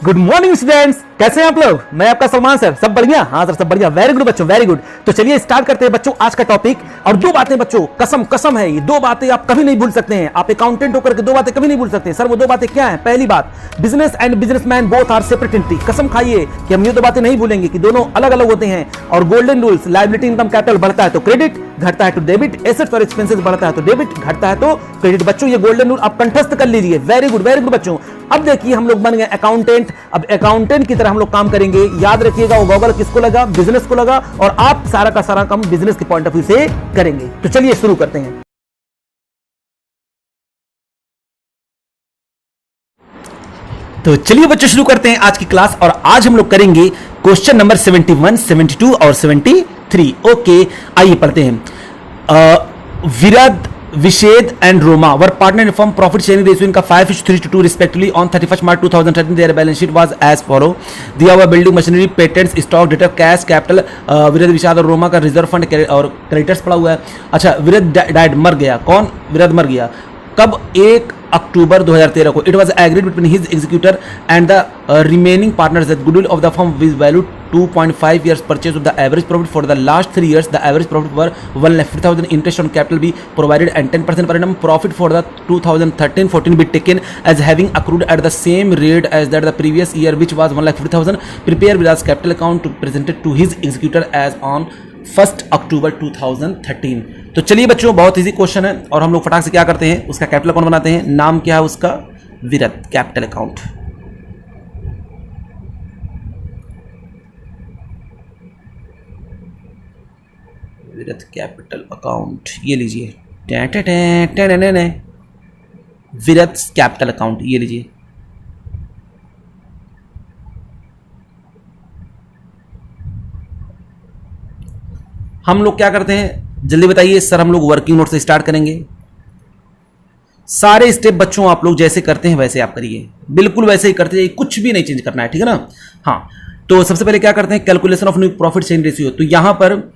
Good morning students, कैसे हैं आप लोग। मैं आपका सलमान सर। सब बढ़िया? हाँ सर, सब बढ़िया। वेरी गुड बच्चों, वेरी गुड। तो चलिए स्टार्ट करते हैं बच्चों आज का टॉपिक। और दो बातें बच्चों, कसम कसम है, ये दो बातें आप कभी नहीं भूल सकते हैं। आप अकाउंटेंट होकर के दो बातें कभी नहीं भूल सकते हैं। सर वो दो बातें क्या हैं? पहली बात, business and businessman both are separate entity. कसम खाइए कि हम ये दो बातें नहीं भूलेंगे कि दोनों अलग अलग होते हैं। और golden rules, liability income capital बढ़ता है तो क्रेडिट, घटता है तो डेबिट, एसेट्स और एक्सपेंसेस बढ़ता है तो डेबिट, घटता है तो क्रेडिट। बच्चों ये गोल्डन रूल आप कंठस्थ कर लीजिए। वेरी गुड बच्चों। अब देखिए हम लोग बन गए अकाउंटेंट। अब अकाउंटेंट की तरह हम लोग काम करेंगे। याद रखिएगा वो गॉगल किसको लगा? बिजनेस को लगा। और आप सारा का सारा काम बिजनेस के पॉइंट ऑफ व्यू से करेंगे। तो चलिए शुरू करते हैं। तो चलिए बच्चों शुरू करते हैं आज की क्लास। और आज हम लोग करेंगे क्वेश्चन नंबर 71, 72 और 73। ओके, आइए पढ़ते हैं। विराद, Vishad and Roma were partner in firm. Profit sharing ratio इनका 5:3:2 respectively on 31st March 2013. Their balance sheet was as follow. दिया हुआ building machinery, patents, stock, debtor, cash, capital. Virad, Vishad और रोमा का रिजर्व फंड और क्रेडिटर्स पड़ा हुआ है। अच्छा, विराद डाइड, मर गया। कौन? विराद मर गया। कब? 1 अक्टूबर 2013 को। It was agreed between his executor and the remaining partners that goodwill of the firm with value 2.5 years purchase of the average profit for the last 3 years. The average profit were 1,50,000. Interest on capital be provided and 10% per annum. Profit for the 2013-14 be taken as having accrued at the same rate as that the previous year, which was 1,50,000. Prepare Virad's capital account to presented to his executor as on 1 अक्टूबर 2013। तो चलिए बच्चों, बहुत easy question है और हम लोग फटाक से क्या करते हैं, उसका कैपिटल अकाउंट बनाते हैं। नाम क्या है उसका? विराद कैपिटल अकाउंट। विराद कैपिटल अकाउंट, ये लीजिए। विराद कैपिटल अकाउंट, ये लीजिए। हम लोग क्या करते हैं, जल्दी बताइए सर। हम लोग वर्किंग नोट से स्टार्ट करेंगे। सारे स्टेप बच्चों आप लोग जैसे करते हैं वैसे आप करिए, बिल्कुल वैसे ही करते जाइए, कुछ भी नहीं चेंज करना है, ठीक है ना। हाँ, तो सबसे पहले क्या करते हैं, calculation of new profit sharing ratio. तो यहां पर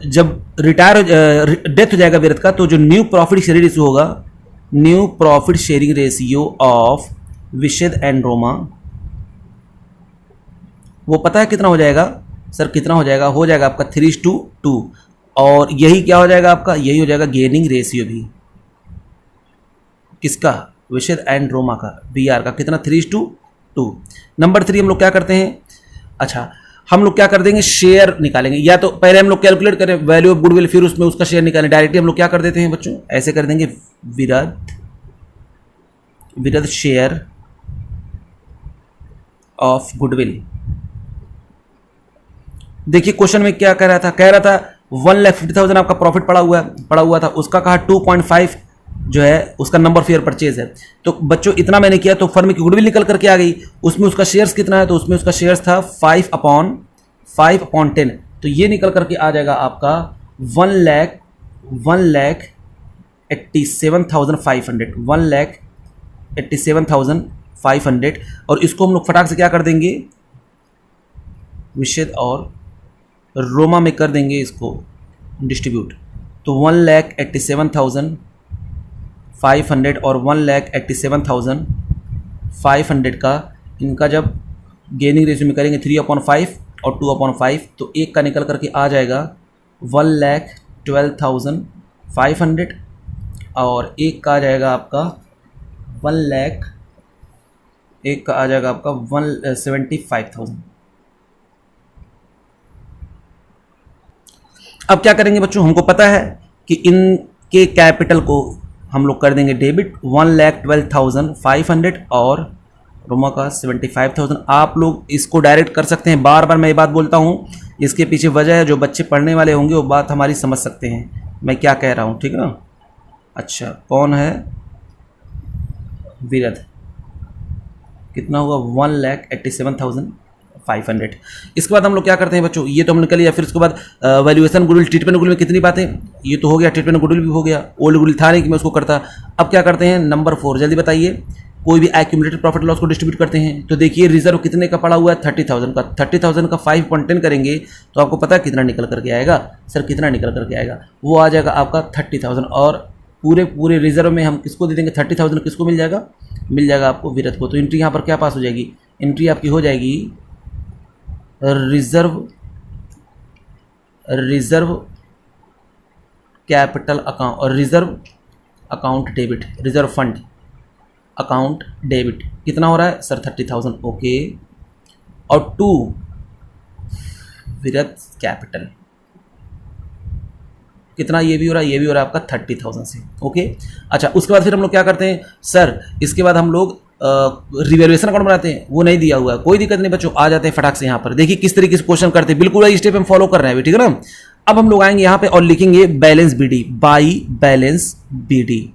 जब डेथ हो जाएगा विराद का, तो जो न्यू प्रॉफिट शेयरिंग रेशियो होगा, new profit sharing ratio of विशद एंड रोमा, वो पता है कितना हो जाएगा सर? कितना हो जाएगा? हो जाएगा आपका 3:2। और यही क्या हो जाएगा आपका? यही हो जाएगा गेनिंग रेशियो भी। किसका? विशद एंड रोमा का, बीआर का। कितना? 3:2। नंबर 3 हम लोग क्या करते हैं, अच्छा हम लोग क्या कर देंगे, शेयर निकालेंगे। या तो पहले हम लोग कैलकुलेट करें वैल्यू ऑफ गुडविल, फिर उसमें उसका शेयर निकालें। डायरेक्टली हम लोग क्या कर देते हैं बच्चों, ऐसे कर देंगे, विराद शेयर ऑफ गुडविल। देखिए क्वेश्चन में क्या कह रहा था, 1,50,000 आपका प्रॉफिट पड़ा हुआ था। उसका कहा 2.5 जो है उसका नंबर ऑफ शेयर परचेज है। तो बच्चों इतना मैंने किया तो फर्म की गुडविल निकल करके आ गई। उसमें उसका शेयर्स कितना है, तो उसमें उसका शेयर्स था 5/10। तो ये निकल करके आ जाएगा आपका 1,87,500, 1,87,500। और इसको हम लोग फटाक से क्या कर देंगे, विशद और रोमा में कर देंगे इसको डिस्ट्रीब्यूट। तो 1,87,500 और 1,87,500 का इनका जब गेनिंग रेशियो में करेंगे 3/5 और 2/5, तो एक का निकल करके आ जाएगा 1,12,500 और एक का आ जाएगा आपका 1,75,000। अब क्या करेंगे बच्चों, हमको पता है कि इनके कैपिटल को हम लोग कर देंगे डेबिट, 1,12,500 और रोमा का 75,000। आप लोग इसको डायरेक्ट कर सकते हैं। बार बार मैं ये बात बोलता हूँ, इसके पीछे वजह है, जो बच्चे पढ़ने वाले होंगे वो बात हमारी समझ सकते हैं मैं क्या कह रहा हूँ, ठीक है ना। अच्छा, कौन है? विराद। कितना होगा? 1,87,500। इसके बाद हम लोग क्या करते हैं बच्चों, ये तो हमने कर लिया। फिर उसके बाद वैल्यूएशन गुडविल, ट्रीटमेंट गुडविल में कितनी बातें, ये तो हो गया। ट्रीटमेंट गुडविल भी हो गया, ओल्ड गुडविल था नहीं कि मैं उसको करता। अब क्या करते हैं, नंबर 4, जल्दी बताइए। कोई भी एक्यूमुलेटेड प्रॉफिट लॉस को डिस्ट्रीब्यूट करते हैं। तो देखिए रिजर्व कितने का पड़ा हुआ है, 30,000 का। 30,000 का 5/10 करेंगे तो आपको पता है कितना निकल करके आएगा सर? कितना निकल करके आएगा? वो आ जाएगा आपका 30,000। और पूरे रिजर्व में हम किसको दे देंगे? 30,000 किसको मिल जाएगा? मिल जाएगा आपको विराट को। तो एंट्री यहाँ पर क्या पास हो जाएगी? एंट्री आपकी हो जाएगी रिजर्व कैपिटल अकाउंट और reserve account debit, reserve fund account debit कितना हो रहा है सर 30,000, ओके। और टू विरत कैपिटल कितना, ये भी हो रहा है, ये भी हो रहा है आपका 30,000 से, ओके। अच्छा, उसके बाद फिर हम लोग क्या करते हैं सर, इसके बाद हम लोग रिवैल्यूएशन अकाउंट बनाते हैं, वो नहीं दिया हुआ है, कोई दिक्कत नहीं बच्चों, आ जाते हैं फटाक से यहाँ पर। देखिए किस तरीके से क्वेश्चन करते हैं, बिल्कुल वही स्टेप हम फॉलो कर रहे हैं, ठीक है ना। अब हम लोग आएंगे यहाँ पे और लिखेंगे balance BD, by balance BD.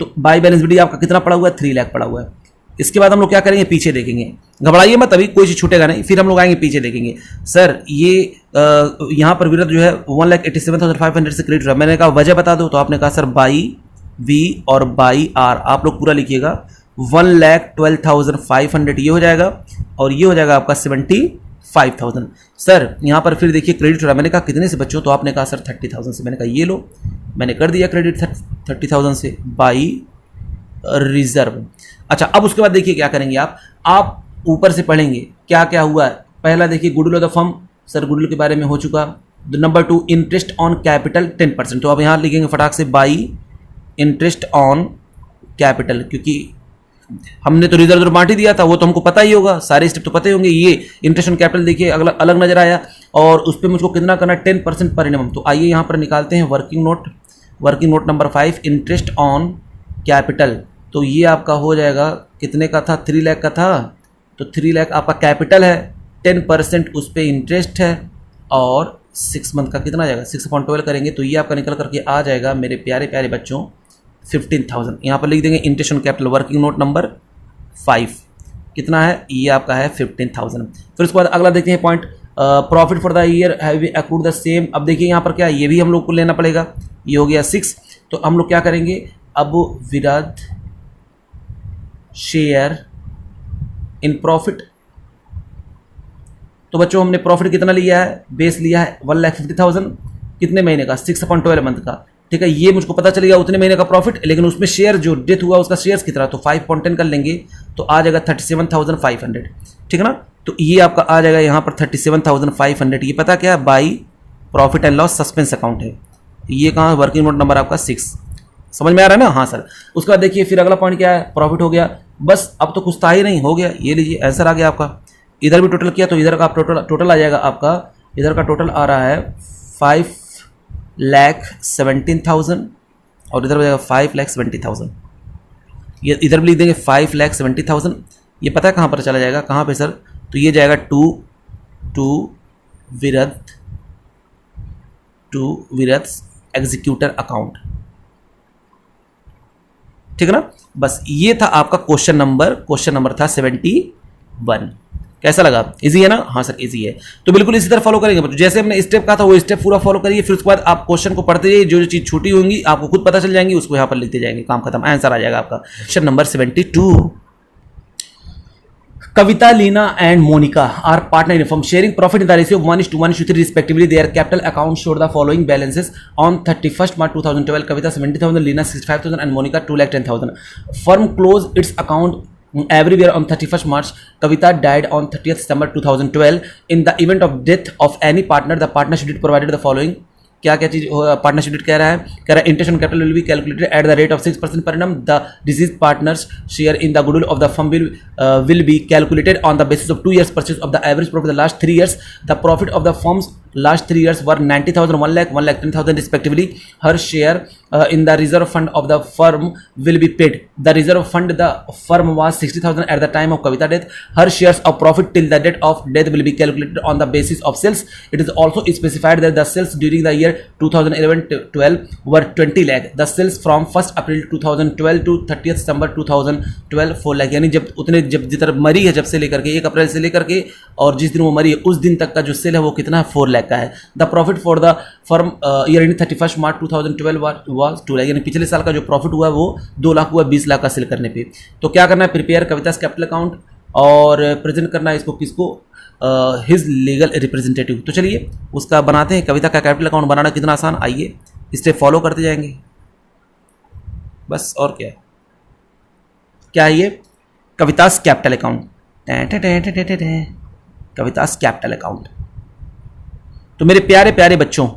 तो बाई बैलेंस बीडी आपका कितना पड़ा हुआ है 3 लाख पड़ा हुआ है। इसके बाद हम लोग क्या करेंगे, पीछे देखेंगे, घबराइए मत, अभी कोई चीज छूटेगा नहीं। फिर हम लोग आएंगे पीछे देखेंगे, सर ये यहाँ पर विरत जो है 1,87,500 से क्रेडिट रहा। मैंने कहा वजह बता दो, तो आपने कहा सर बाई वी और बाई आर, आप लोग पूरा लिखिएगा 1,12,500 ये हो जाएगा और ये हो जाएगा आपका 75,000। सर यहाँ पर फिर देखिए क्रेडिट रहा, मैंने कहा कितने से बच्चों, तो आपने कहा सर 30,000 से। मैंने कहा ये लो, मैंने कर दिया क्रेडिट 30,000 से बाई रिजर्व। अच्छा, अब उसके बाद देखिए क्या करेंगे आप ऊपर से पढ़ेंगे क्या क्या हुआ है। पहला देखिए goodwill of the firm, sir goodwill के बारे में हो चुका। नंबर 2 इंटरेस्ट ऑन कैपिटल 10%, तो अब यहाँ लिखेंगे फटाक से बाई इंटरेस्ट ऑन कैपिटल, क्योंकि हमने तो रिजर्व बांट ही दिया था, वो तो हमको पता ही होगा, सारे स्टेप तो पता ही होंगे। ये इंटरेस्ट ऑन कैपिटल देखिए अलग अलग नजर आया और उस पर मुझको कितना करना है 10% पर एनम। तो आइए यहाँ पर निकालते हैं working note number 5 interest on capital. तो ये आपका हो जाएगा कितने का था, 3 लाख का था, तो 3 लाख आपका कैपिटल है, 10% उस पर इंटरेस्ट है और 6 मंथ का कितना जाएगा 6/12 करेंगे तो ये आपका निकल करके आ जाएगा मेरे प्यारे प्यारे बच्चों 15,000। यहाँ पर लिख देंगे interest on capital working note number 5 कितना है, ये आपका है 15,000। फिर उसके बाद अगला देखते हैं point, profit for the year have we accrued the same. अब देखिए यहाँ पर क्या, ये भी हम लोग को लेना पड़ेगा, ये हो गया 6। तो हम लोग क्या करेंगे, अब विराट शेयर इन प्रॉफिट। तो बच्चों हमने प्रॉफिट कितना लिया है, बेस लिया है 1,50,000, कितने महीने का 6/12 मंथ का, ठीक है। ये मुझको पता चल गया उतने महीने का प्रॉफिट, लेकिन उसमें शेयर जो डेथ हुआ उसका शेयर्स कितना, तो 5/10 कर लेंगे तो आ जाएगा 37,500, ठीक है ना। तो ये आपका आ जाएगा यहाँ पर 37,500। ये पता क्या है, by profit and loss suspense account है। ये कहाँ वर्किंग नोट नंबर आपका 6, समझ में आ रहा है ना। हाँ सर। उसके बाद देखिए फिर अगला पॉइंट क्या है, प्रॉफिट हो गया, बस अब तो कुछ था ही नहीं, हो गया। ये लीजिए आंसर आ गया आपका। इधर भी टोटल किया तो इधर का टोटल आ जाएगा आपका, इधर का टोटल आ रहा है 5,17,000 और इधर हो जाएगा 5,70,000। ये इधर भी लिख देंगे 5,70,000। ये पता है कहाँ पर चला जाएगा, कहाँ पे सर, तो ये जाएगा टू विरत एग्जीक्यूटर अकाउंट, ठीक है ना। बस ये था आपका क्वेश्चन नंबर था 71। कैसा लगा, इजी है ना। हाँ सर इजी है, तो बिल्कुल इसी तरह फॉलो करेंगे। जैसे हमने स्टेप कहा था वो स्टेप पूरा फॉलो करिए, फिर उसके बाद आप क्वेश्चन को पढ़ते जाइए, जो चीज छूटी होंगी आपको खुद पता चल जाएंगी, उसको यहाँ पर लिखते जाएंगे, काम खत्म, आंसर आ जाएगा आपका। Question number 72, Kavita, Lina and Monica are partner in firm sharing profit in the ratio of 1:1:3 respectively. Their capital accounts showed the following balances on 31st March 2012. Kavita 70,000, Lina 65,000 and Monica 2,10,000. Firm closed its account everywhere on 31st March. Kavita died on 30th December 2012. In the event of death of any partner, the partnership did provided the following. क्या क्या चीज partnership date कह रहा है interest on capital will be calculated at the rate of 6% per annum. The disease partners share in the goodwill of the firm will be calculated on the basis of 2 years purchase of the average profit of the last 3 years. The profit of the firms last 3 years were 90,000, 1 lakh, 1,10,000 respectively. Her share in the reserve fund of the firm will be paid. The reserve fund the firm was 60,000 at the time of Kavita death. Her shares of profit till the date of death will be calculated on the basis of sales. It is also specified that the sales during the year 2011-12 were 20 lakh. The sales from 1st April 2012 to 30th December 2012 4 lakh. यानी जब जितना मरी है जब से लेकर के 1 अप्रैल से लेकर के और जिस दिन वो मरी है उस दिन तक का जो सेल है वो कितना है 4 लाख का है। The profit for the firm year ending 31st March 2012 was 2 lakh, यानी पिछले साल का जो प्रॉफिट हुआ वो 2 लाख हुआ 20 लाख का सेल करने पे। तो क्या करना है, प्रिपेयर कविता's कैपिटल अकाउंट और प्रेजेंट करना है इसको किसको, हिज लीगल रिप्रेजेंटेटिव। तो चलिए उसका बनाते हैं, कविता का कैपिटल अकाउंट बनाना कितना आसान, आइए इससे फॉलो करते जाएंगे बस। और क्या है ये कविता's कैपिटल अकाउंट, कवितास कैपिटल अकाउंट। तो मेरे प्यारे प्यारे बच्चों,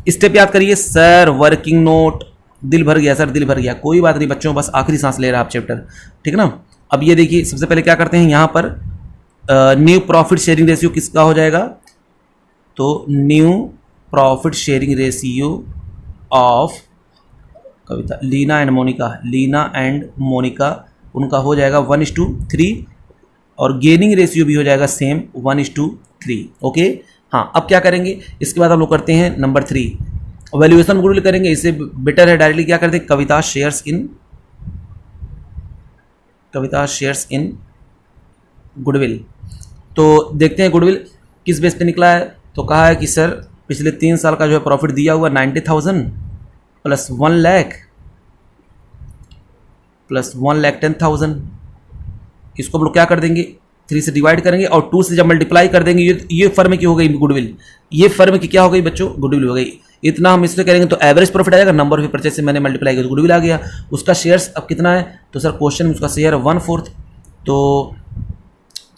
स्टेप याद करिए। सर वर्किंग नोट, दिल भर गया सर, दिल भर गया, कोई बात नहीं बच्चों, बस आखिरी सांस ले रहा आप चैप्टर, ठीक है ना। अब ये देखिए, सबसे पहले क्या करते हैं यहाँ पर, न्यू प्रॉफिट शेयरिंग रेशियो किसका हो जाएगा, तो new profit sharing ratio of Kavita, Leena and Monica, उनका हो जाएगा 1:3, और गेनिंग रेशियो भी हो जाएगा सेम 1:3। ओके, हाँ अब क्या करेंगे, इसके बाद हम लोग करते हैं नंबर 3, वैल्यूएशन गुडविल करेंगे। इससे बेटर है डायरेक्टली क्या करते हैं, कविता शेयर्स इन गुडविल। तो देखते हैं गुडविल किस बेस पे निकला है। तो कहा है कि सर पिछले 3 साल का जो है प्रॉफिट दिया हुआ 90,000 प्लस 1 लाख प्लस 1,10,000, इसको हम लोग क्या कर देंगे, 3 से डिवाइड करेंगे और 2 से जब मल्टीप्लाई कर देंगे, ये फर्म की हो गई गुडविल, ये फर्म की क्या हो गई बच्चों, गुडविल हो गई। इतना हम इससे करेंगे तो एवरेज प्रॉफिट आ जाएगा, नंबर ऑफ परचेज से मैंने मल्टीप्लाई किया तो गुडविल आ गया। उसका शेयर्स अब कितना है, तो सर क्वेश्चन में उसका शेयर 1/4, तो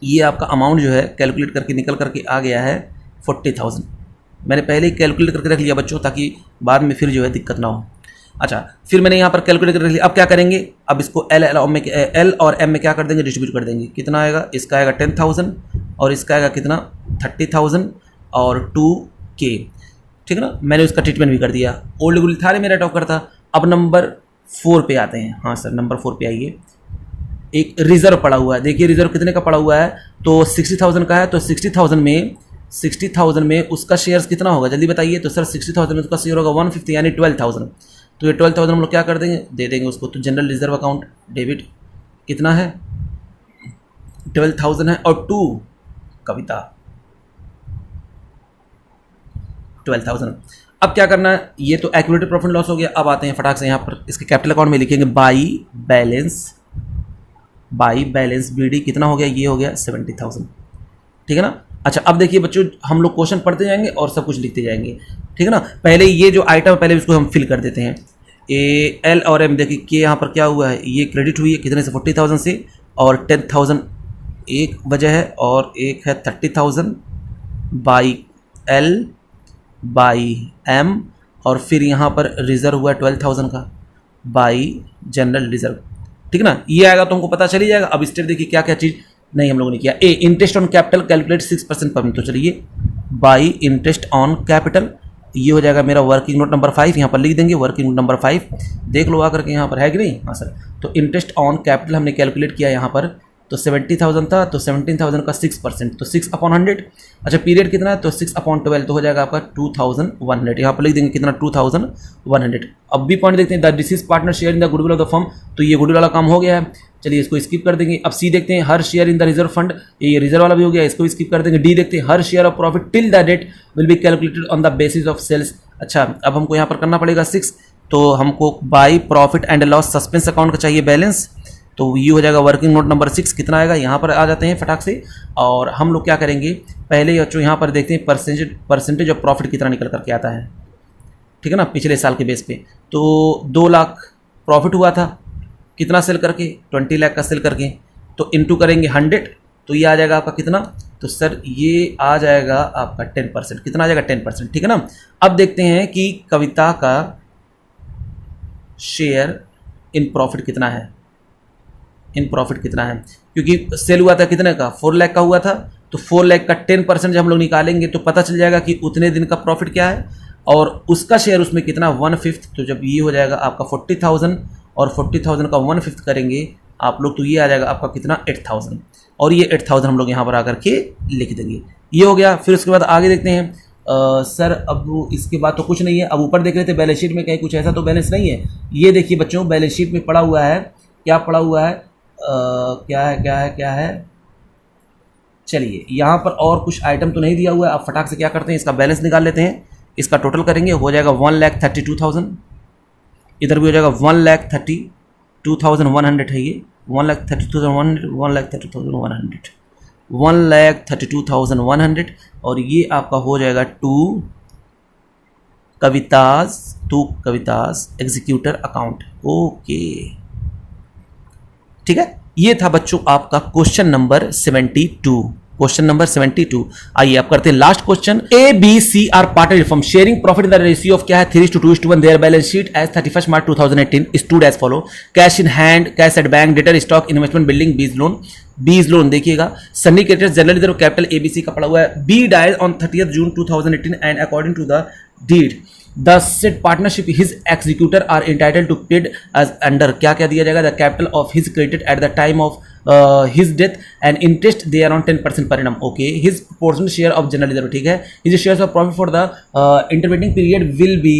ये आपका अमाउंट जो है कैलकुलेट करके निकल करके आ गया है 40,000। मैंने पहले ही कैलकुलेट करके रख लिया बच्चों, ताकि बाद में फिर जो है दिक्कत ना हो। अच्छा, फिर मैंने यहाँ पर कैलकुलेट करके रख लिया। अब क्या करेंगे, अब इसको एल और एम में क्या कर देंगे, डिस्ट्रीब्यूट कर देंगे। कितना आएगा, इसका आएगा 10,000 और इसका आएगा कितना 30,000 और 2K, ठीक है ना। मैंने उसका ट्रीटमेंट भी कर दिया। ओल्ड गुडविल था मेरा टॉप करता। अब नंबर 4 पे आते हैं। हाँ सर, नंबर 4 पे आइए। एक रिजर्व पड़ा हुआ है, देखिए रिजर्व कितने का पड़ा हुआ है, तो 60,000 का है। तो 60,000 में उसका शेयर्स कितना होगा, जल्दी बताइए। तो सर 60,000 में उसका शेयर होगा 150, यानी 12,000। तो ये 12,000 हम लोग क्या कर देंगे, दे देंगे उसको। तो जनरल रिजर्व अकाउंट डेबिट कितना है, 12,000 है, और 2 कविता 12,000। अब क्या करना है, ये तो एक्यूमुलेटेड प्रॉफिट लॉस हो गया। अब आते हैं फटाक से यहाँ पर इसके कैपिटल अकाउंट में लिखेंगे बाई बैलेंस BD कितना हो गया, ये हो गया 70,000, ठीक है ना। अच्छा, अब देखिए बच्चों, हम लोग क्वेश्चन पढ़ते जाएंगे और सब कुछ लिखते जाएंगे, ठीक है ना। पहले ये जो आइटम पहले इसको हम फिल कर देते हैं। एल और एम, देखिए कि यहाँ पर क्या हुआ है, ये क्रेडिट हुई है कितने से, 40,000 से, और 10,000 एक वजह है, और एक है 30,000 बाई एल बाई एम, और फिर यहाँ पर रिजर्व हुआ 12,000 का बाई जनरल रिजर्व, ठीक है ना। ये आएगा तो हमको पता चल ही जाएगा। अब स्टेप देखिए क्या क्या चीज़ नहीं हम लोगों ने किया। A, interest on capital calculate 6% पर मंथ। तो चलिए बाई इंटरेस्ट ऑन कैपिटल, ये हो जाएगा मेरा वर्किंग नोट नंबर 5, यहाँ पर लिख देंगे वर्किंग नोट नंबर 5, देख लो आकर के यहाँ पर है कि नहीं। हाँ सर, तो इंटरेस्ट ऑन कैपिटल हमने कैलकुलेट किया यहाँ पर, तो 70,000 था, तो 17,000 का 6%, तो 6/100। अच्छा, पीरियड कितना है, तो 6/12, तो हो जाएगा आपका 2,100। यहाँ पर लिख देंगे कितना, 2,100। अब भी पॉइंट देखते हैं, the disease partner share in the goodwill of the firm, तो ये गुडविल वाला काम हो गया है, चलिए इसको स्किप कर देंगे। अब सी देखते हैं, हर share in the reserve fund, ये रिजर्व वाला भी हो गया, इसको भी स्किप कर देंगे। डी देखते हैं, हर share of profit till the date will be calculated on the basis of sales. अच्छा, अब हमको यहाँ पर करना पड़ेगा 6, तो हमको by profit and loss suspense account का चाहिए बैलेंस, तो ये हो जाएगा वर्किंग नोट नंबर 6, कितना आएगा, यहाँ पर आ जाते हैं फटाक से। और हम लोग क्या करेंगे, पहले बच्चों यहाँ पर देखते हैं परसेंटेज ऑफ प्रॉफिट कितना निकल करके आता है, ठीक है ना, पिछले साल के बेस पे। तो 2 लाख प्रॉफिट हुआ था, कितना सेल करके, 20 लाख का सेल करके, तो इनटू करेंगे 100, तो ये आ जाएगा आपका कितना, तो सर ये आ जाएगा आपका 10%, कितना आ जाएगा 10%, ठीक है ना। अब देखते हैं कि कविता का शेयर इन प्रॉफिट कितना है, क्योंकि सेल हुआ था कितने का, 4 लाख का हुआ था, तो 4 लाख का 10% जब हम लोग निकालेंगे तो पता चल जाएगा कि उतने दिन का प्रॉफिट क्या है, और उसका शेयर उसमें कितना 1/5, तो जब ये हो जाएगा आपका 40,000 और 40,000 का 1/5 करेंगे आप लोग, तो ये आ जाएगा आपका कितना 8,000, और ये 8,000 हम लोग यहाँ पर आकर के लिख देंगे। ये हो गया। फिर उसके बाद आगे देखते हैं, सर अब इसके बाद तो कुछ नहीं है। अब ऊपर देख रहे थे बैलेंस शीट में कहीं कुछ ऐसा तो बैलेंस नहीं है। ये देखिए बच्चों, बैलेंस शीट में पड़ा हुआ है, क्या पड़ा हुआ है, क्या है, चलिए यहाँ पर और कुछ आइटम तो नहीं दिया हुआ है। आप फटाक से क्या करते हैं, इसका बैलेंस निकाल लेते हैं, इसका टोटल करेंगे, हो जाएगा 1,32,000, इधर भी हो जाएगा 1,32,100 है, ये 1,32,100, 1,32,100, और ये आपका हो जाएगा to Kabita's executor account. Okay, ठीक है, ये था बच्चों आपका क्वेश्चन नंबर 72। Question number 72। आइए आप करते हैं last question. A B C are partner from sharing profit in the ratio of क्या है 3:2:1 their balance sheet as 31 March 2018 stood as follow. Cash in hand, cash at bank, debtor stock, investment, building, B's loan. B's loan देखिएगा, sundry creditors generally their capital ABC का पड़ा हुआ है। B dies on 30th June 2018 and according to the deed the said partnership his executor are entitled to paid as under क्या क्या दिया जाएगा the capital of his credit at the time of his death and interest they are on 10% per annum. Okay, his proportionate share of general reserve, ठीक है, his shares of profit for the intervening period will be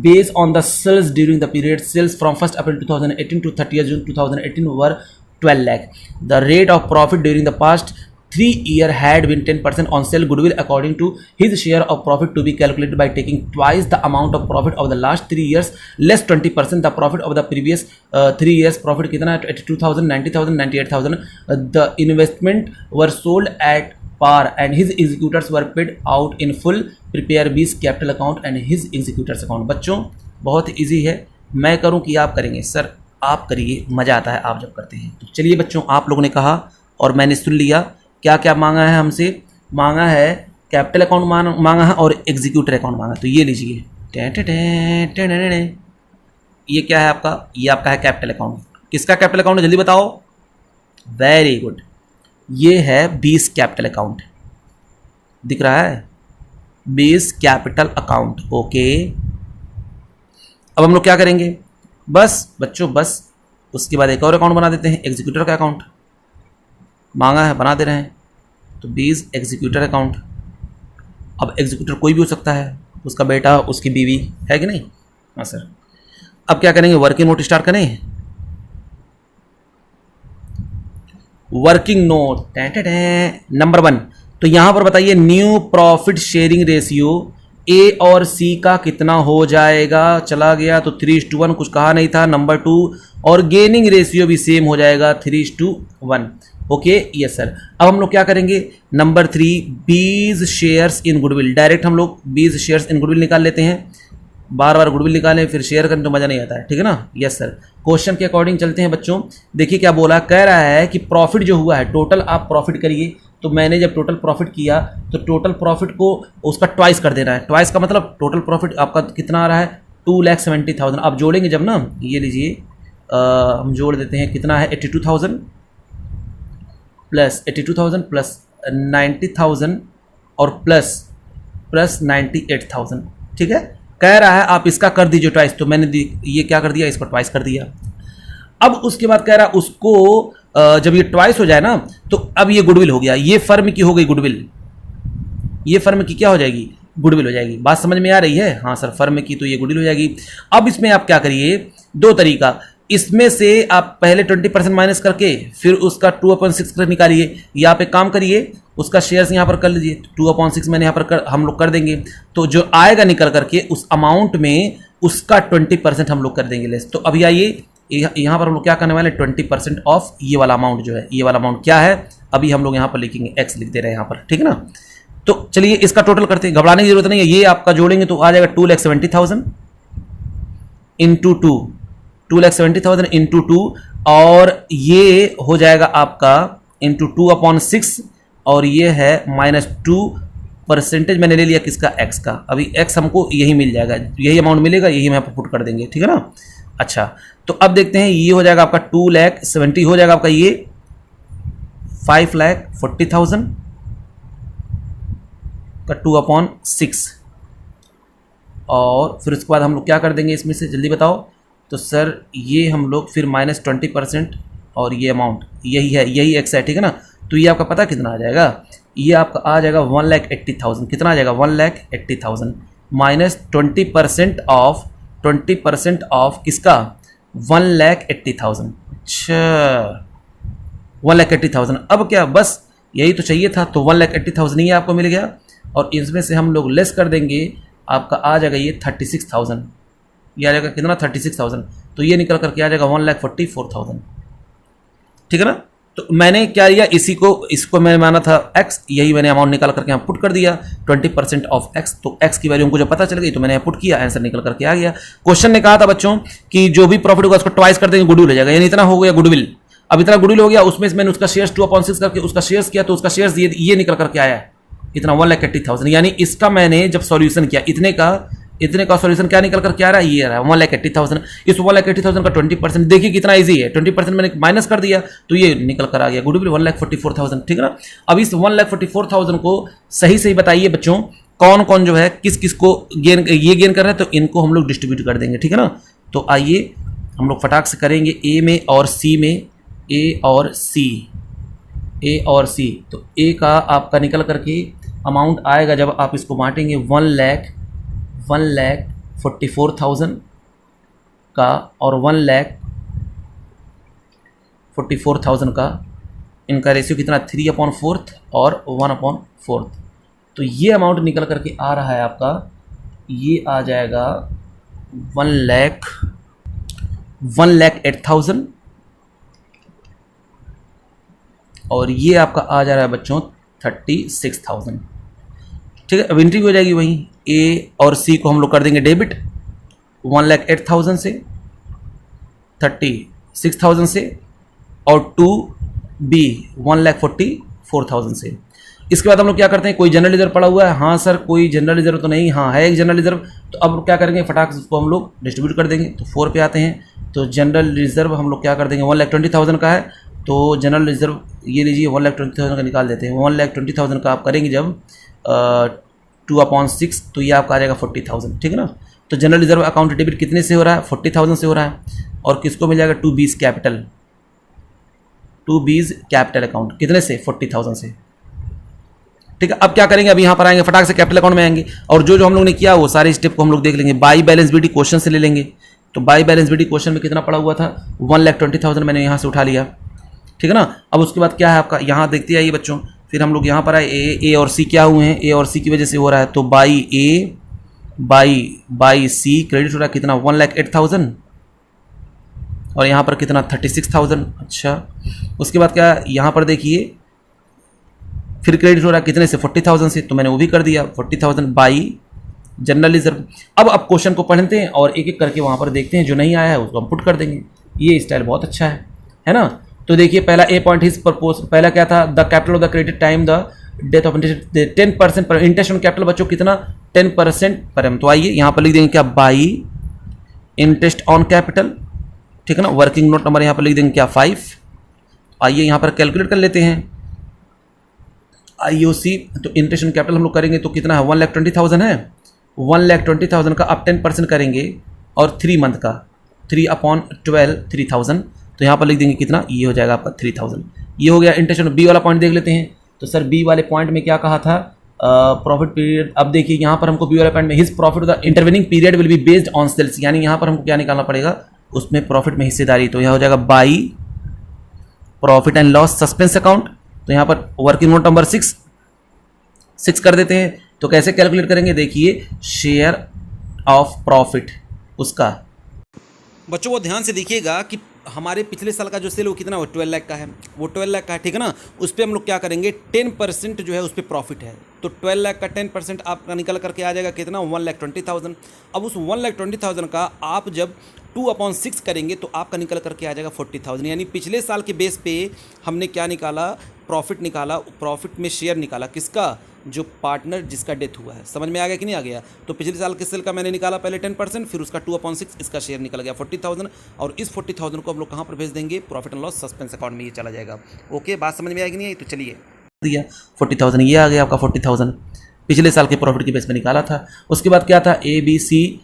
based on the sales during the period. Sales from 1st April 2018 to 30th June 2018 were 12 lakh. The rate of profit during the past 3 years had been 10% on sale goodwill according to his share of profit to be calculated by taking twice the amount of profit of the last 3 years less 20% the profit of the previous 3 years profit कितना 82,000 90,000 98,000 the investment were sold at par and his executors were paid out in full. Prepare B's capital account and his executors account. बच्चों बहुत easy है, मैं करूं कि आप करेंगे? Sir आप करिए, मज़ा आता है आप जब करते हैं। तो चलिए बच्चों, आप लोगों ने कहा और मैंने सुन लिया, क्या क्या मांगा है हमसे? मांगा है कैपिटल अकाउंट मांगा है और एग्जीक्यूटर अकाउंट मांगा। तो ये लीजिए, ये क्या है आपका? ये आपका है कैपिटल अकाउंट। किसका कैपिटल अकाउंट है जल्दी बताओ? वेरी गुड, ये है बीस कैपिटल अकाउंट, दिख रहा है? बीस कैपिटल अकाउंट। ओके, अब हम लोग क्या करेंगे? बस बच्चों बस उसके बाद एक और अकाउंट बना देते हैं, एग्जीक्यूटर का अकाउंट मांगा है, बना दे रहे हैं। तो बीज एग्जीक्यूटर अकाउंट। अब एग्जीक्यूटर कोई भी हो सकता है, उसका बेटा, उसकी बीवी, है कि नहीं? हाँ सर। अब क्या करेंगे? वर्किंग नोट स्टार्ट करें। Working note number 1। तो यहां पर बताइए new profit sharing ratio A और सी का कितना हो जाएगा? चला गया तो 3:1, कुछ कहा नहीं था। नंबर 2 और गेनिंग रेशियो भी सेम हो जाएगा 3:1। Okay yes sir. अब हम लोग क्या करेंगे? नंबर 3 बीज शेयर्स इन गुडविल। डायरेक्ट हम लोग बीज शेयर्स इन गुडविल निकाल लेते हैं। बार बार गुडविल निकालें फिर शेयर करने तो मज़ा नहीं आता है, ठीक है ना? Yes sir. क्वेश्चन के अकॉर्डिंग चलते हैं बच्चों। देखिए क्या बोला, कह रहा है कि प्रॉफिट जो हुआ है टोटल आप प्रॉफिट करिए। तो मैंने जब टोटल प्रॉफिट किया तो टोटल प्रॉफिट को उसका ट्वाइस कर देना है। ट्वाइस का मतलब टोटल प्रॉफिट आपका कितना आ रहा है? 2,70,000। आप जोड़ेंगे जब ना, ये लीजिए हम जोड़ देते हैं, कितना है? 82,000 प्लस 82,000 प्लस 90,000 और प्लस 98,000, ठीक है? कह रहा है आप इसका कर दीजिए ट्वाइस। तो मैंने ये क्या कर दिया? इसको ट्वाइस कर दिया। अब उसके बाद कह रहा है उसको जब ये ट्वाइस हो जाए ना तो अब ये गुडविल हो गया, ये फर्म की हो गई गुडविल। ये फर्म की क्या हो जाएगी? गुडविल हो जाएगी। बात समझ में आ रही है? हाँ सर, फर्म की तो ये गुडविल हो जाएगी। अब इसमें आप क्या करिए, दो तरीका। इसमें से आप पहले 20% माइनस करके फिर उसका 2/6 कर निकालिए, या आप एक काम करिए उसका शेयर्स यहाँ पर कर लीजिए। 2/6 मैंने यहाँ पर हम लोग कर देंगे, तो जो आएगा निकल करके उस अमाउंट में उसका 20% हम लोग कर देंगे लेस। तो अभी आइए यहाँ पर हम लोग क्या करने वाले? 20% ऑफ ये वाला अमाउंट जो है, ये वाला अमाउंट क्या है? अभी हम लोग यहाँ पर लिखेंगे, x लिख दे रहे हैं यहाँ पर, ठीक है ना? तो चलिए इसका टोटल करते हैं, घबराने की जरूरत नहीं है। ये आपका जोड़ेंगे तो आ जाएगा 2,70,000 इंटू 2,70,000 इंटू 2, और ये हो जाएगा आपका इंटू 2/6, और ये है -2%। मैंने ले लिया किसका? x का। अभी x हमको यही मिल जाएगा, यही अमाउंट मिलेगा, यही हम यहाँ पर पुट कर देंगे, ठीक है ना? अच्छा, तो अब देखते हैं, ये हो जाएगा आपका 2,70,000 हो जाएगा आपका ये 5,40,000 का 2/6, और फिर उसके बाद हम लोग क्या कर देंगे इसमें से, जल्दी बताओ? तो सर ये हम लोग फिर -20% और ये अमाउंट यही है, यही x है, ठीक है ना? तो ये आपका पता कितना आ जाएगा? ये आपका आ जाएगा 1,80,000। कितना आ जाएगा? 1,80,000 माइनस 20% ऑफ किसका? 1,80,000। अच्छा 1,80,000। अब क्या, बस यही तो चाहिए था। तो 1,80,000 ही आपको मिल गया, और इसमें से हम लोग लेस कर देंगे, आपका आ जाएगा ये 36,000। ये आ जाएगा कितना? 36,000। तो ये निकल करके आ जाएगा 1,44,000, ठीक है ना? तो मैंने क्या लिया, इसको मैंने माना था x, यही मैंने अमाउंट निकाल करके यहाँ पुट कर दिया 20% ऑफ x। तो x की वैल्यू हमको जब पता चल गई तो मैंने यहाँ पुट किया, आंसर निकल करके आ गया। क्वेश्चन ने कहा था बच्चों कि जो भी प्रॉफिट होगा उसको ट्वाइस कर देंगे, गुडविल हो जाएगा, यानी इतना हो गया गुडविल। अब इतना गुडविल हो गया, उसमें से मैंने उसका शेयर्स 2/6 करके उसका शेयर्स किया, तो उसका शेयर्स ये निकल करके आया है इतना 1,80,000। यानी इसका मैंने जब सॉल्यूशन किया इतने का सॉल्यूशन क्या निकल कर क्या रहा है, ये रहा है 1,80,000। इस 1,80,000 का 20% देखिए कितना इजी है, 20% मैंने माइनस कर दिया तो ये निकल कर आ गया गुडविल 1,44,000। ठीक है ना। अब इस 1,44,000 को सही सही बताइए बच्चों, कौन कौन जो है किस किस को गेन कर रहे हैं, तो इनको हम लोग डिस्ट्रीब्यूट कर देंगे। ठीक है ना। तो आइए हम लोग फटाक से करेंगे ए में और सी में, ए और सी। तो ए का आपका निकल करके अमाउंट आएगा जब आप इसको बांटेंगे 1,44,000 का और 1,44,000 का, इनका रेशियो कितना 3/4 और 1/4। तो ये अमाउंट निकल करके आ रहा है आपका, ये आ जाएगा 1,08,000 और ये आपका आ जा रहा है बच्चों 36,000। ठीक है। अब एंट्री हो जाएगी वहीं, ए और सी को हम लोग कर देंगे डेबिट 1,08,000 से, 36,000 से, और 2B 1,44,000 से। इसके बाद हम लोग क्या करते हैं, कोई जनरल रिजर्व पड़ा हुआ है, हाँ सर कोई जनरल रिजर्व तो नहीं, हाँ है एक जनरल रिजर्व। तो अब क्या करेंगे, फटाक से उसको हम लोग डिस्ट्रीब्यूट कर देंगे। तो 4 पे आते हैं, तो जनरल रिजर्व हम लोग क्या कर देंगे 1,20,000 का है, तो जनरल रिजर्व ये लीजिए 1,20,000 का निकाल देते हैं। 1,20,000 का आप करेंगे जब 2/6, तो ये आपका आ जाएगा 40,000। ठीक है ना। तो जनरल रिजर्व अकाउंट डेबिट कितने से हो रहा है, 40,000 से हो रहा है, और किसको मिल जाएगा 2B's कैपिटल अकाउंट कितने से 40,000 से। ठीक है। अब क्या करेंगे, अब यहाँ पर आएंगे फटाक से कैपिटल अकाउंट में आएंगे, और जो हम लोग ने किया वो सारे स्टेप को हम लोग देख लेंगे। बाई बैलेंस बीडी क्वेश्चन से ले लेंगे। तो बाई बैलेंस बीडी क्वेश्चन में कितना पड़ा हुआ था 1,20,000 मैंने यहाँ से उठा लिया। ठीक है ना। अब उसके बाद क्या है आपका, यहाँ देखते आइए बच्चों, फिर हम लोग यहाँ पर आए, ए और सी क्या हुए हैं, ए और सी की वजह से हो रहा है, तो by A by C credit हो रहा है कितना 1,08,000 और यहाँ पर कितना 36,000। अच्छा, उसके बाद क्या यहाँ पर देखिए फिर क्रेडिट हो रहा है कितने से 40,000 से, तो मैंने वो भी कर दिया 40,000 बाई जनरल रिजर्व। अब क्वेश्चन को पढ़ते हैं और एक एक करके वहाँ पर देखते हैं, जो नहीं आया है उसको हम पुट कर देंगे। ये स्टाइल बहुत अच्छा है ना। तो देखिए पहला ए पॉइंट हिज प्रपोज, पहला क्या था, the capital of the credit time the death of interest 10% पर इंटरेस्ट ऑन कैपिटल बच्चों कितना 10% पर एम। तो आइए यहाँ पर लिख देंगे क्या बाई इंटरेस्ट ऑन कैपिटल। ठीक है ना। वर्किंग नोट नंबर यहाँ पर लिख देंगे क्या 5। आइए यहाँ पर कैलकुलेट कर लेते हैं IOC। तो इंटरेस्ट ऑन कैपिटल हम लोग करेंगे तो कितना है 1,20,000 है, 1,20,000 का आप 10% करेंगे और 3 मंथ का 3/12 3,000। तो यहाँ पर लिख देंगे कितना, ये हो जाएगा आपका 3,000। ये हो गया इंटरेस्ट। बी वाला पॉइंट देख लेते हैं। तो सर बी वाले पॉइंट में क्या कहा था, प्रॉफिट पीरियड। अब देखिए यहाँ पर हमको बी वाले पॉइंट में his profit the intervening period will be based on sales, यानी यहाँ पर हमको क्या निकालना पड़ेगा, उसमें प्रॉफिट में हिस्सेदारी। तो यहाँ हो जाएगा by profit and loss suspense account. तो यहाँ पर वर्किंग नोट नंबर 6 कर देते हैं। तो कैसे कैलकुलेट करेंगे, देखिए शेयर ऑफ प्रॉफिट उसका। बच्चों वो ध्यान से देखिएगा कि हमारे पिछले साल का जो सेल वो कितना, वो 12 लाख का है, वो 12 लाख का है। ठीक है ना। उस पर हम लोग क्या करेंगे 10% जो है उस पर प्रॉफिट है, तो 12 लाख का 10% आपका निकल करके आ जाएगा कितना 1,20,000। अब उस 1,20,000 का आप जब 2/6 करेंगे तो आपका निकल करके आ जाएगा 40,000। यानी पिछले साल के बेस पे हमने क्या निकाला, प्रॉफिट निकाला, प्रॉफिट में शेयर निकाला किसका, जो पार्टनर जिसका डेथ हुआ है। समझ में आ गया कि नहीं आ गया। तो पिछले साल के सेल का मैंने निकाला पहले 10%, फिर उसका 2/6 इसका शेयर निकल गया 40,000, और इस 40,000 को हम लोग कहाँ पर भेज देंगे, profit and loss suspense account में ये चला जाएगा। ओके, बात समझ में आएगी नहीं आई, तो चलिए दिया 40,000 ये आ गया आपका 40,000 पिछले साल के प्रॉफिट की बेस में निकाला था। उसके बाद क्या था ABC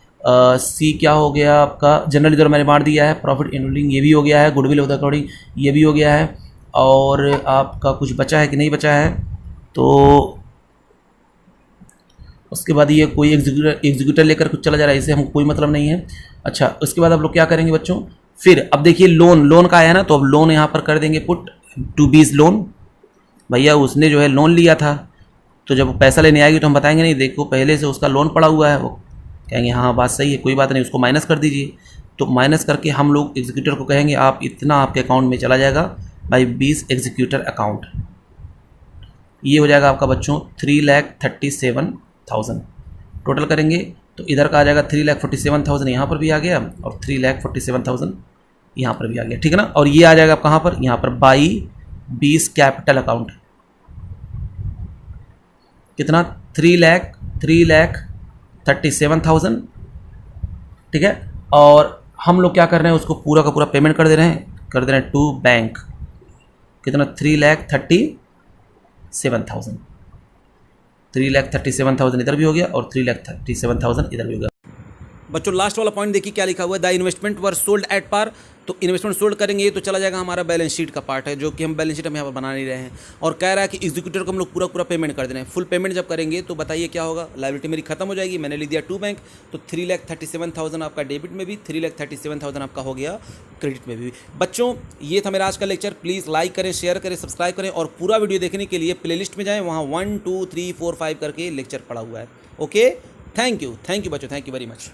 सी क्या हो गया आपका, जनरल रिजर्व मैंने बांट दिया है, प्रॉफिट इंक्लूडिंग ये भी हो गया है, गुडविल ऑफ द अकॉर्डिंग ये भी हो गया है, और आपका कुछ बचा है कि नहीं बचा है। तो उसके बाद ये कोई एग्जीक्यूटर लेकर कुछ चला जा रहा है, इससे हमको कोई मतलब नहीं है। अच्छा, उसके बाद आप लोग क्या करेंगे बच्चों, फिर अब देखिए लोन का आया ना, तो अब लोन यहाँ पर कर देंगे पुट 2B's लोन। भैया उसने जो है लोन लिया था, तो जब पैसा लेने आएगी तो हम बताएंगे नहीं देखो पहले से उसका लोन पड़ा हुआ है, वो कहेंगे हाँ बात सही है कोई बात नहीं, उसको माइनस कर दीजिए। तो माइनस करके हम लोग एग्जीक्यूटर को कहेंगे आप इतना आपके अकाउंट में चला जाएगा बाई 20 एग्जीक्यूटर अकाउंट। ये हो जाएगा आपका बच्चों 3,37,000 टोटल करेंगे, तो इधर का आ जाएगा 3,47,000 यहाँ पर भी आ गया, और 3,47,000 यहाँ पर भी आ गया, ठीक है ना। और ये आ जाएगा कहाँ पर, यहाँ पर बाई 20 कैपिटल अकाउंट, कितना 3,37,000, ठीक है। और हम लोग क्या कर रहे हैं, उसको पूरा का पूरा पेमेंट कर दे रहे हैं टू बैंक, कितना 3,37,000, 3,37,000 इधर भी हो गया और 3,37,000 इधर भी हो गया। बच्चों लास्ट वाला पॉइंट देखिए क्या लिखा हुआ है, the investment were sold at par. तो इन्वेस्टमेंट सोल्ड करेंगे तो चला जाएगा हमारा बैलेंस शीट का पार्ट है, जो कि हम बैलेंस शीट हम यहाँ पर बना नहीं रहे हैं। और कह रहा है कि एग्जीक्यूटिव को हम लोग पूरा पेमेंट कर दे रहे हैं। फुल पेमेंट जब करेंगे तो बताइए क्या होगा, लायबिलिटी मेरी खत्म हो जाएगी। मैंने लिख दिया टू बैंक, तो 3,37,000 आपका डेबिट में भी, 3,37,000 आपका हो गया क्रेडिट में भी। बच्चों ये था मेरा आज का लेक्चर। प्लीज़ लाइक करें, शेयर करें, सब्सक्राइब करें और पूरा वीडियो देखने के लिए प्लेलिस्ट में जाएँ, वहाँ 1 2 3 4 5 करके लेक्चर पड़ा हुआ है। ओके, थैंक यू बच्चों, थैंक यू वेरी मच।